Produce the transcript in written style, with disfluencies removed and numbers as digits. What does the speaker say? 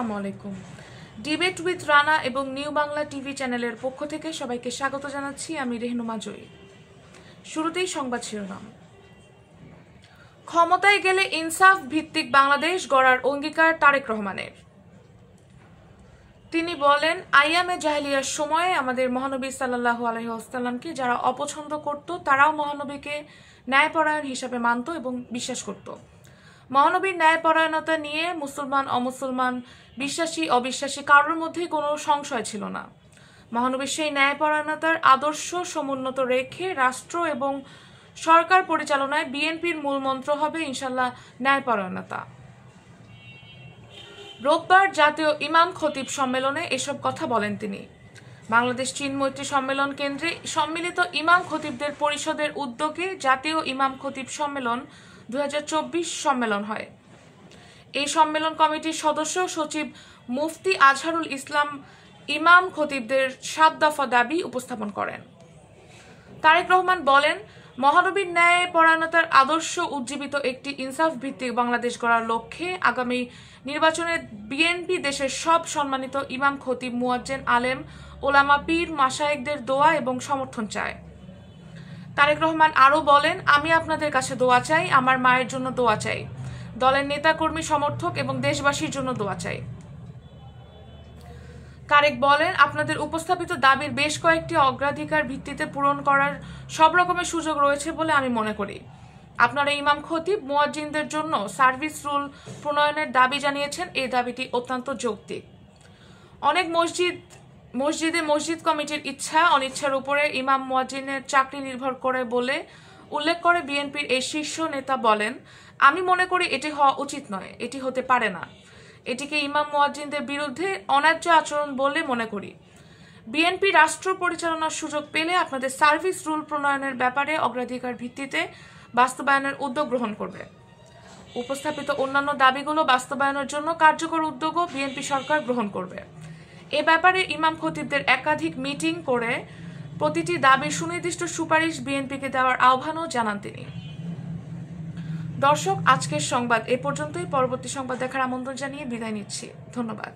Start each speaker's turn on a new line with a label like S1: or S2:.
S1: আসসালামু আলাইকুম। Debate with Rana এবং নিউ বাংলা টিভি চ্যানেলের পক্ষ থেকে সবাইকে স্বাগত জানাচ্ছি। আমি রেহনুমা জয়ী। শুরুতেই সংবাদ শিরোনাম। ক্ষমতায় গেলে ইনসাফ ভিত্তিক বাংলাদেশ গড়ার অঙ্গীকার তারেক রহমানের। তিনি বলেন, আইয়ামে জাহেলিয়ার সময়ে আমাদের মহানবী সাল্লাল্লাহু আলাইহি ওয়াসাল্লামকে যারা অপছন্দ করত তারাও মহানবীকে ন্যায়পরায়ণ হিসাবে মানত এবং বিশ্বাস করত। মহানবীর ন্যায়পরায়ণতা নিয়ে মুসলমান অমুসলমান, বিশ্বাসী অবিশ্বাসী কারোর মধ্যেই কোনো সংশয় ছিল না। মহানবীর সেই ন্যায়পরায়ণতার আদর্শ সমুন্নত রেখে রাষ্ট্র এবং সরকার পরিচালনায় বিএনপির মূল মন্ত্র হবে ইনশাল্লাহ ন্যায়পরায়ণতা। রোববার জাতীয় ইমাম খতিব সম্মেলনে এসব কথা বলেন তিনি। বাংলাদেশ চীন মৈত্রী সম্মেলন কেন্দ্রে সম্মিলিত ইমাম খতিবদের পরিষদের উদ্যোগে জাতীয় ইমাম খতিব সম্মেলন 2024 সম্মেলন হয়। এই সম্মেলন কমিটির সদস্য সচিব মুফতি আজহারুল ইসলাম ইমাম খতিবদের 7 দফা দাবি উপস্থাপন করেন। তারেক রহমান বলেন, মহানবীর ন্যায় পরায়ণতার আদর্শ উজ্জীবিত একটি ইনসাফ ভিত্তিক বাংলাদেশ গড়ার লক্ষ্যে আগামী নির্বাচনে বিএনপি দেশের সব সম্মানিত ইমাম খতিব মুয়াজ্জেন আলেম ওলামা পীর মাশায়েখদের দোয়া এবং সমর্থন চায়। তারেক রহমান আরও বলেন, আমি আপনাদের কাছে দোয়া চাই, আমার মায়ের জন্য দোয়া চাই, দলের নেতাকর্মী সমর্থক এবং দেশবাসীর জন্য দোয়া চাই। তারেক বলেন, আপনাদের উপস্থাপিত দাবির বেশ কয়েকটি অগ্রাধিকার ভিত্তিতে পূরণ করার সব রকমের সুযোগ রয়েছে বলে আমি মনে করি। আপনারা ইমাম খতিব মুয়াজ্জিনদের জন্য সার্ভিস রুল প্রণয়নের দাবি জানিয়েছেন। এই দাবিটি অত্যন্ত যৌক্তিক। অনেক মসজিদে মসজিদ কমিটির ইচ্ছা অনিচ্ছার উপরে ইমাম মুয়াজ্জিনের চাকরি নির্ভর করে বলে উল্লেখ করে বিএনপির এই শীর্ষ নেতা বলেন, আমি মনে করি এটি হওয়া উচিত নয়, এটি হতে পারে না। এটিকে ইমাম মুয়াজ্জিনদের বিরুদ্ধে অন্যায্য আচরণ বলে মনে করি। বিএনপি রাষ্ট্র পরিচালনার সুযোগ পেলে আপনাদের সার্ভিস রুল প্রণয়নের ব্যাপারে অগ্রাধিকার ভিত্তিতে বাস্তবায়নের উদ্যোগ গ্রহণ করবে। উপস্থাপিত অন্যান্য দাবিগুলো বাস্তবায়নের জন্য কার্যকর উদ্যোগও বিএনপি সরকার গ্রহণ করবে। এ ব্যাপারে ইমাম খতিবদের একাধিক মিটিং করে প্রতিটি দাবির সুনির্দিষ্ট সুপারিশ বিএনপিকে দেওয়ার আহ্বানও জানান তিনি। দর্শক, আজকের সংবাদ এ পর্যন্তই। পরবর্তী সংবাদ দেখার আমন্ত্রণ জানিয়ে বিদায় নিচ্ছি। ধন্যবাদ।